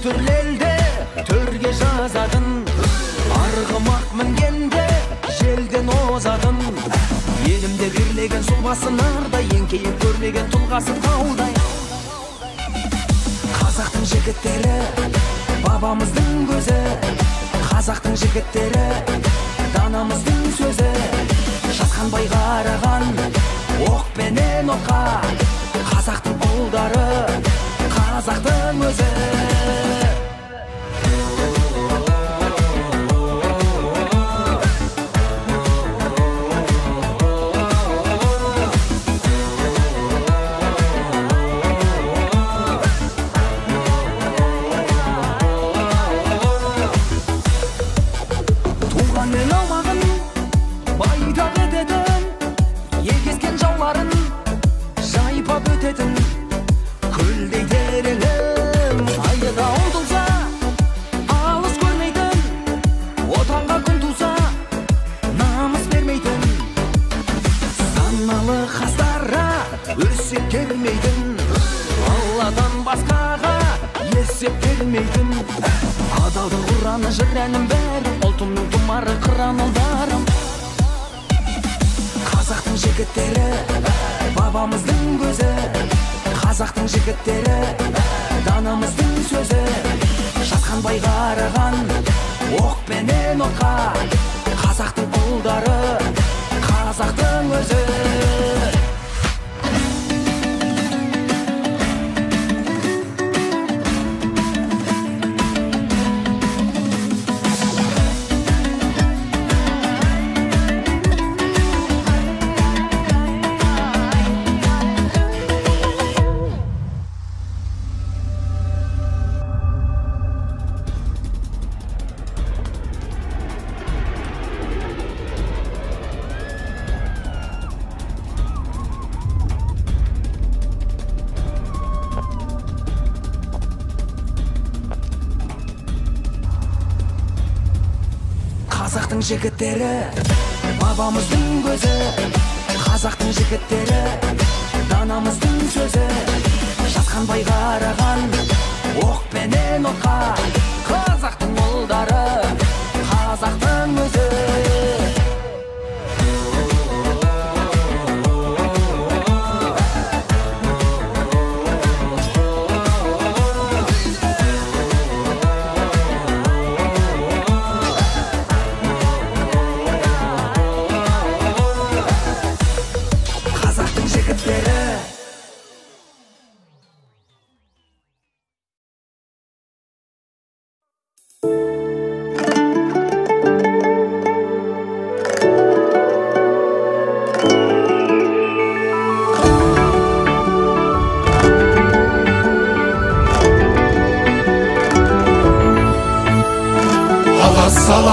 дүрлелде төрге жазадын, арғымақ мінгенде желден озадын. Елімде бірлеген сұлбасы нардай, еңкейіп көрмеген тұлғасы таудай. Қазақтың жігіттері бабамыздың көзі, қазақтың жігіттері данамыздың сөзі. Жасқанбай қараған оқ пенен отқа, қазақтың ұлдары, қазақтың өзі. Туғанмен аумағын байтақ ететін, егескен жауларын жайпап өтетін. Көлдей тереңім айыда ұмтылса, алыс көрмейтін, отанға күн туса, намыс бермейтін. Саналы қастара өсеп келмейтін, Алладан басқаға есеп бермейтін. Адалдың ұраны жыр-әнім бәрі, ұлтымның тұмары қыран ұлдарым. Қазақтың жігіттері бабамыздың көзі, қазақтың жігіттері данамыздың сөзі. Жасқанбай қараған оқ пенен отқа, қазақтың ұлдары, қазақтың өзі. Қазақтың жігіттері бабамыздың көзі, қазақтың жігіттері данамыздың сөзі. Жасқанбай қараған оқ пенен отқа, қазақтың ұлдары, қазақтың өзі.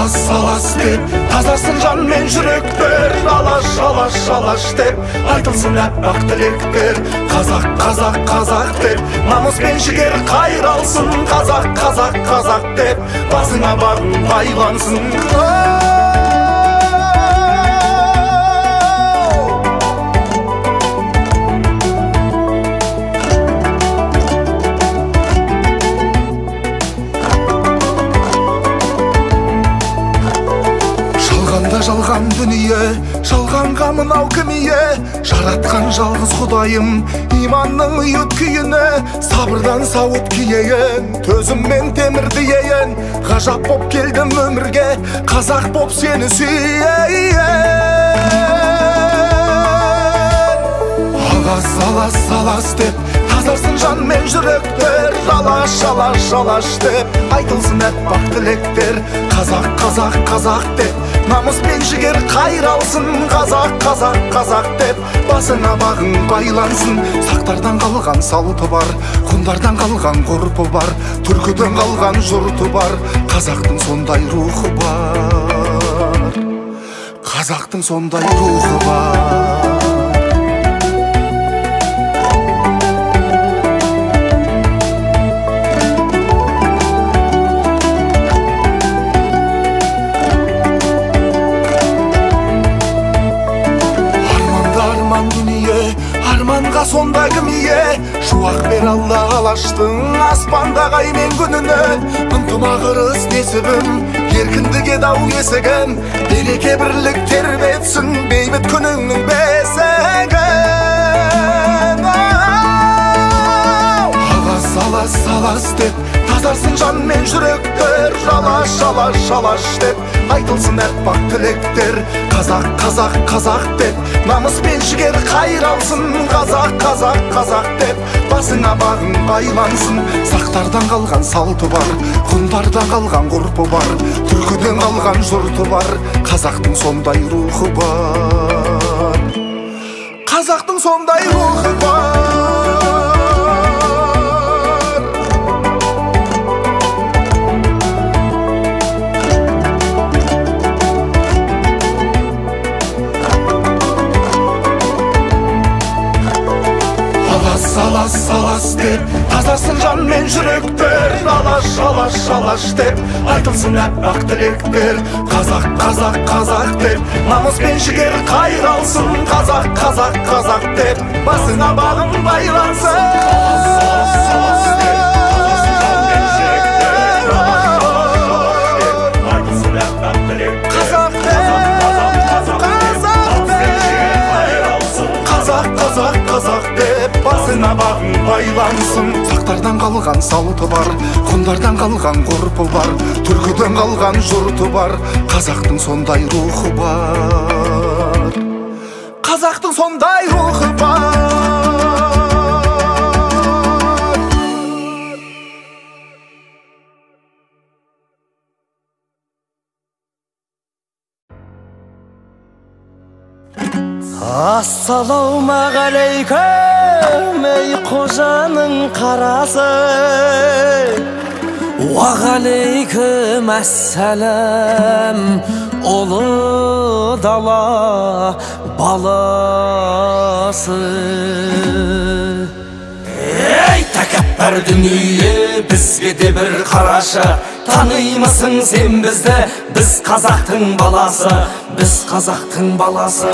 Салас деп тазасын жан мен жүректер, алаш деп айтылсын әппақ тілектер. Қазақ деп намыс пен жігер қайралсын, қазақ деп басыңа бағың байлансын. Жалған дүние, жалғанға мынау кім ие? Жаратқан жалғыз Құдайым иманның ұйыт күйіне, сабырдан сауыт киейін, төзіммен темірді ейін. Ғажап боп келдім өмірге, қазақ боп сені сүйейін. Алас деп тазарсын жан мен жүректер, алаш деп айтылсын әппақ тілектер. Қазақ деп намыс пен жігер қайралсын, қазақ деп басына бағың байлансын. Сақтардан қалған салты бар, ғұндардан қалған ғұрпы бар, түркіден қалған жұрты бар. Қазақтың сондай рухы бар, қазақтың сондай рухы бар. Арманға сонда кім ие? Шуақ бер Алла, алаштың аспандағы ай мен күніне ынтымақ ырыс несібім еркіндік еді ау есігім береке бірлік тербетсін бейбіт күніңнің бесігін алас алас деп тазарсын жан мен жүректер жалаш жалаш жалаш деп айтылсын әппақ тілектер қазақ қазақ қазақ деп намыс пен жігер қайралсын қазақ қазақ қазақ деп басыңа бағың байлансын сақтардан қалған салты бар ғұндардан қалған ғұрпы бар түркіден қалған жұрты бар қазақтың сондай рухы бар қазақтың сондай рухы бар алас алас деп тазасын жан мен жүректер алаш алаш алаш деп айтылсын әппақ тілектер қазақ қазақ қазақ деп намыс пен жігер қайралсын қазақ қазақ қазақ деп басыңа бағың байлансын басына бағың байлансын сақтардан қалған салты бар ғұндардан қалған ғұрпы бар түркіден қалған жұрты бар қазақтың сондай рухы бар қазақтың сондай рухы бар Ассалаумағалейкум ей қожаның қарасы Уағалейкум әссәләм ұлы дала баласы Ей тәкәппар дүние бізге де бір қарашы Танымысың сен бізді біз қазақтың баласы біз қазақтың баласы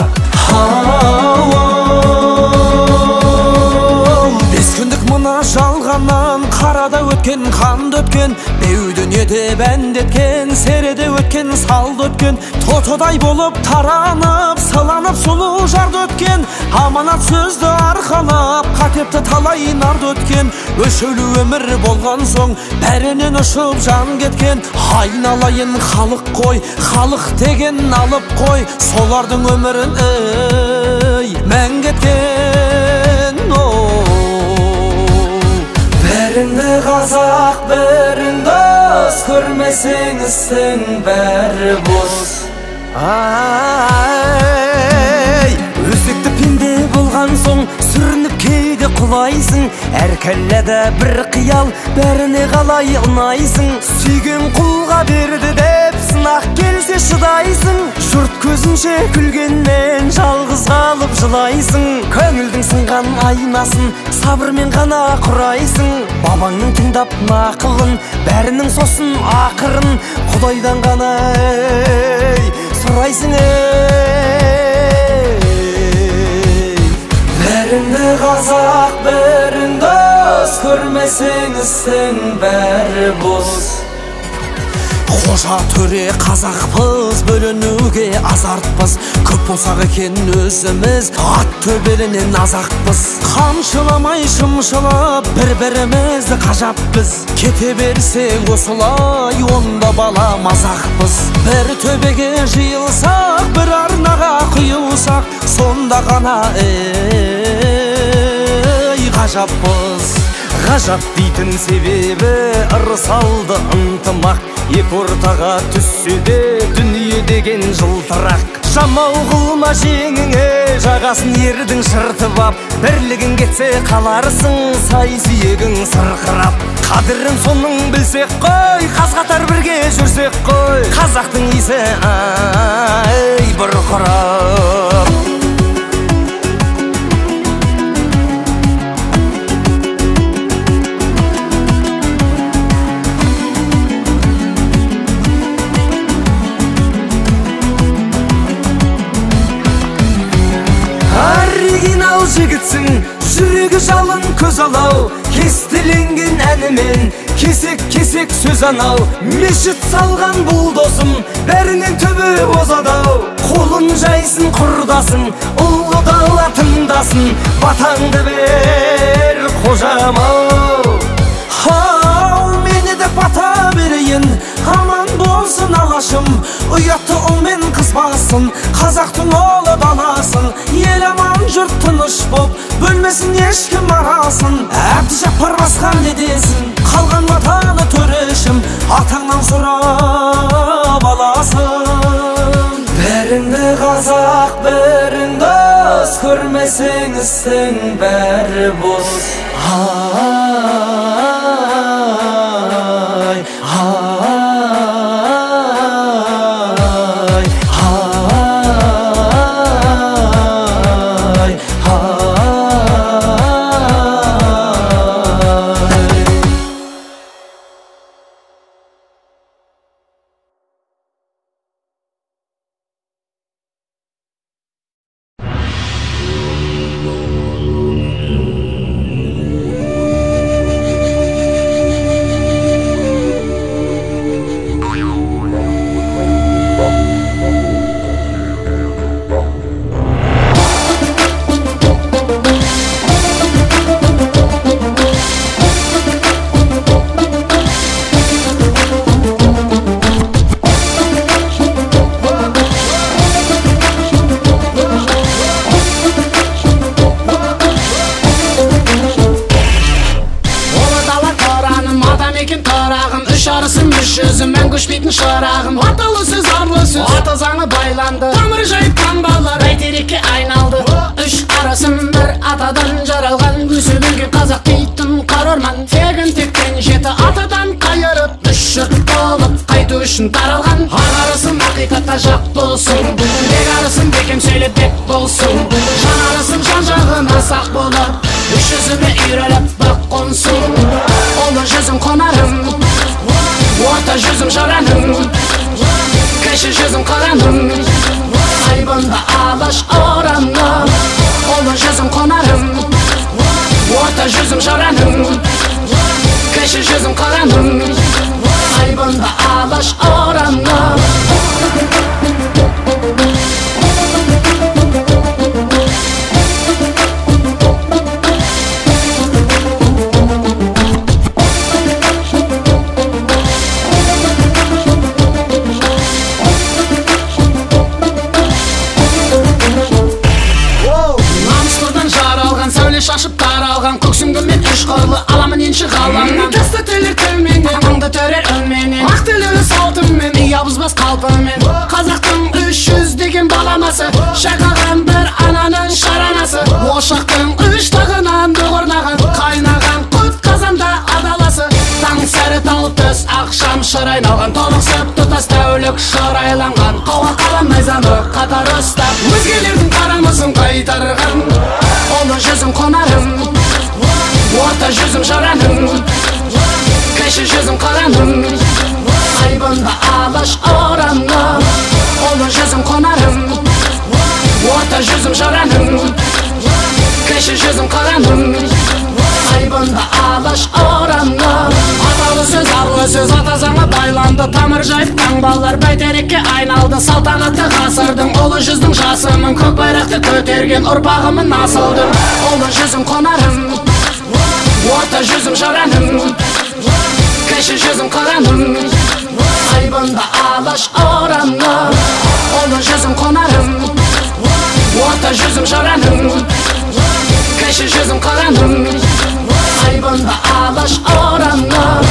Бес күндік мына жалғаннан қарада өткен қанды өткен беу дүниеде бәндеткен середе өткен салды өткен тотыдай болып таранып сыланып сұлу жарды өткен аманат сөзді арқалап қатепті талай нарды өткен өшеулі өмір болған соң бәрінен ұшып жан кеткен айналайын халық қой халық деген алып қой солардың өмірін мәңгі еткен бәріңді қазақ бәрің дос көрмесең істің бәрі бос өзекті пенде болған соң сүрініп кейде құлайсың әр кәлләда бір қиял бәріне қалай ұнайсың сүйген құлға берді деп сынақ келсе шыдайсың жұрт көзінше күлгеннен жалғыз қалып жылайсың көңілдің сынған айнасын сабырмен ғана құрайсың бабаңның тыңдап нақылын бәрінің сосын ақырын құдайдан ғана сұрайсың бәріңді қазақ бәрің дос көрмесең істің бәрі бос Қожа төре қазақпыз бөлінуге азартпыз көп болсақ екен өзіміз ат төбелінен азақпыз қамшыламай шымшылап бір-бірімізді қажаппыз кете берсең осылай онда бала мазақпыз бір төбеге жиылсақ бір арнаға құйылсақ сонда ғана ғажаппыз ғажап дейтін себебі ырысалды ынтымақ екі ортаға түссе де дүние деген жылтырақ жамау қылма жеңіңе жағасын ердің шыртып бірлігің кетсе қаларсың сай сүйегің сырқырап қадірін соның білсек қой қаз-қатар бірге жүрсек қой қазақтың иісі бұрқырап жігітсің жүрегі жалын көз алау кестеленген мен кесек сөз анау. Мешіт салған бұл досым бәрінен төбе озадау. Қолын жайсын құрдасын, ұлы дала тыңдасын, батаңды бер қожам-ау. Мені де бата берейін, аман болсын алашым. Ұятты ұлмен қызбасын, қазақтың олы даласын. Ел аман жұрт тыныш боп, бөлмесін ешкім арасын. Әбдіжаппар басқан дедесін, қалған батаны төрешім, атаңнан сұрап аласың. Бәріңді қазақ, бәрің дос, көрмесең істің бәрі бос. Шарағым, аталы сөз, арлы сөз, аты заңы байланды, тамыр жайып таңбалар бәйтерекке айналды. Үш арасым бір атадан жаралған, өсіп-өнген қазақ дейтін қара орман. Тегін тектен жеті атадан қайырып, үш жұрт болып қайту үшін таралған. Ағарысым ақиқатқа жақ болсын, бек арысым бекем сөйлеп бек болсын. Жан арысым жан жағына сақ болып, үш жүзіме үйреліп бақ қонсын. Олы жүзім қонарым, орта жүзім жараным, кіші жүзім қараным, айбында алаш орамым. Олы жүзім қонарым, орта жүзім жараным, кіші жүзім қараным, айбында алаш орамым. Шашып таралған көксіңгімен үш қырлы аламын енші ғаламнан. Тасты тілер тілменен, аңды төрер үнменен, ақ тілері салтыммен, ұябызбас қалпымен. Қазақтың 300 деген баламасы, шақаған бір ананың шаранасы. Ошақтың үш тағынан бұғырнаған, қайнаған құт қазанда адаласы. Таң сәрі тау төс, ақшам шыр айналған, толықсып тұтас тәулік шырайланған. Қауға қалам найзаны қатар ұстап, өзгелердің қарамысын қайтарған. Олы жүзім қонарым, орта жүзім жараным, кіші жүзім қараным, айбында алаш орамым. Олы жүзім қонарым, орта жүзім жараным, кіші жүзім қараным, айбында алаш орамым. Аталы сөз, арлы сөз, ата заңы байланды, тамыр жайып таңбалар бәйтерекке айналды. Салтанатты ғасырдың ұлы жүздің жасымын, көк байрақты көтерген ұрпағымын насылдым. Ұлы жүзім қонарым, орта жүзім жараным, кіші жүзім қараным, айбында алаш орамым. Ұлы жүзім қонарым, орта жүзім жараным, кіші жүзім қараным, айбында алаш орамым.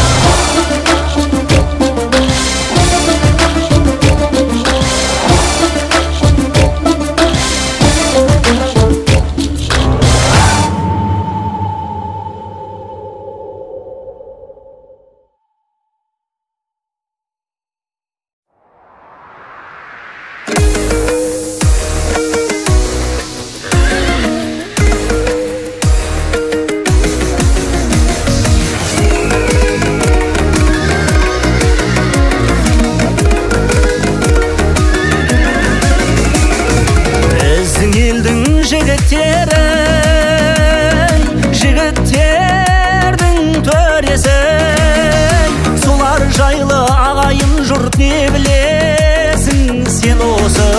жайлы ағайын жұрт не білесің сен осы?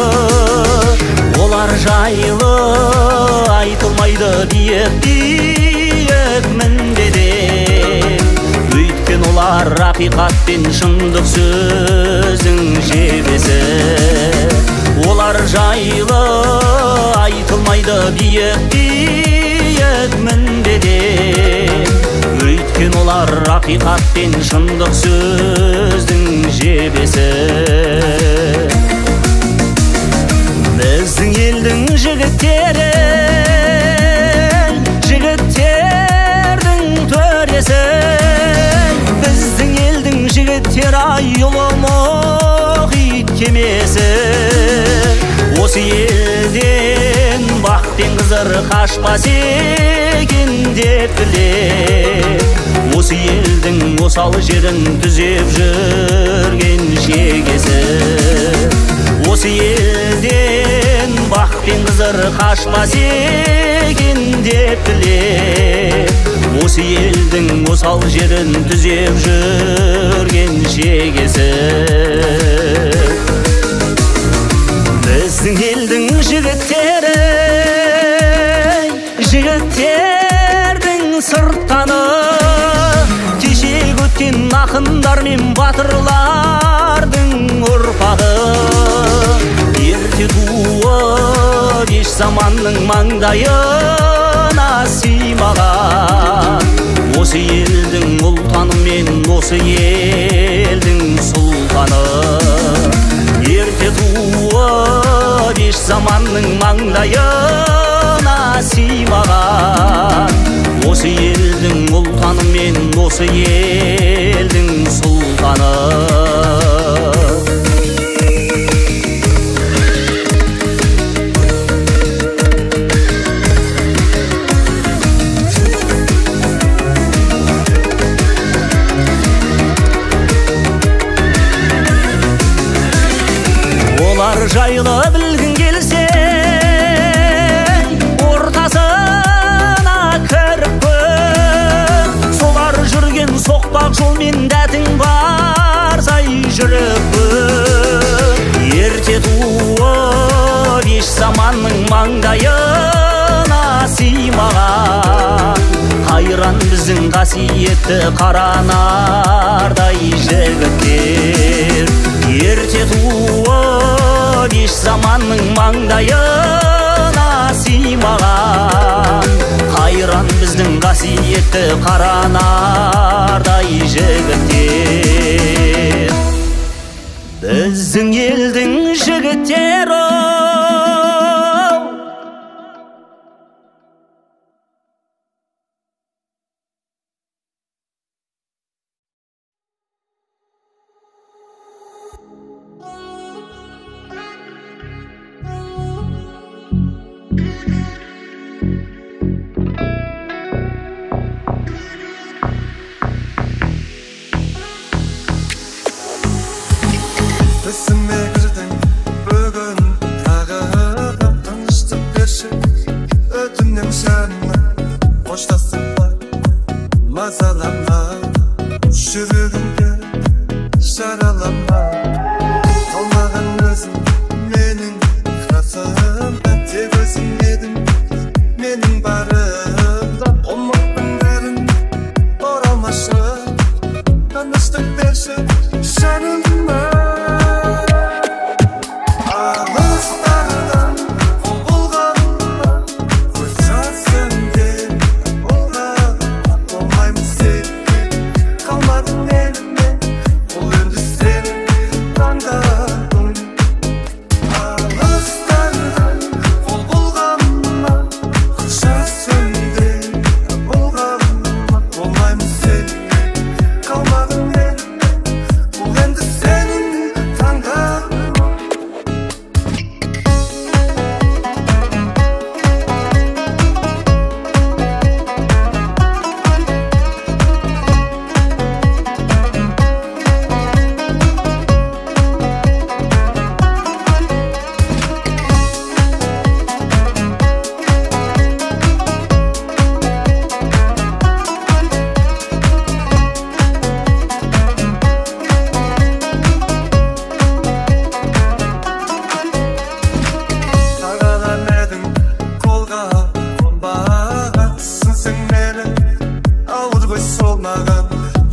Олар жайлы айтылмайды биік міндеден, өйткен олар ақиқат пен шындық сөздің жебесі. Олар жайлы айтылмайды биік міндеден, өйткен олар ақиқат пен шындық сөздің жебесі. Біздің елдің жігіттері, жігіттердің төресі, біздің елдің жігіттері ұлы мұхит кемесі. Осы елден бақ пен қызыр қашпас екен деп білем, осы елдің осал жерін түзеп жүрген шегесі. Осы елден бақ пен қызыр қашпас екен деп білем, осы елдің осал жерін түзеп жүрген шегесі. Біздің елдің жігіттері, жігіттердің сырттаны, кешегі өткен ақындар мен батырлардың ұрпағы. Ерте туып еш заманның маңдайына сыймаған, осы елдің ұлтаны мен осы елдің сұлтаны. Ерте туып еш заманның маңдайына сыймаған, осы елдің ұлтаны мен осы елдің сұлтаны. Олар жайлы білгің келсе, ортасына кіріп көр. Солар жүрген соқпақ жолмен дәтің барсай жүріп көр. Ерте туып еш заманның маңдайына сыймаған, қайран біздің қасиетті қаранардай жігіттер. Ерте туып еш заманның маңдайына сыймаған, қайран біздің қасиетті қаранардай жігіттер. Біздің елдің жігіттері, Түсіме кірдің бүгін тағы, тыныштық берші өтінем жаныма. Қоштасып бар мазалама, жүрегімді жаралама. Қалмаған өзім менің қасымда, тек өзің едің менің барымда. Ұмыттың бәрін оралмашы, тыныштық берші жаныма.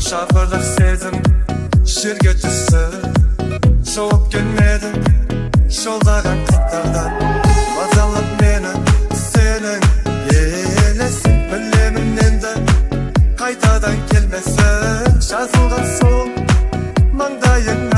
Musafirlik sezim şirge düşse soğuk gelmedi şoldagan kıtlardan Mazallık meni senin yelesin Bilemin de kaytadan gelmesin Şazılgan soğuk mangdayın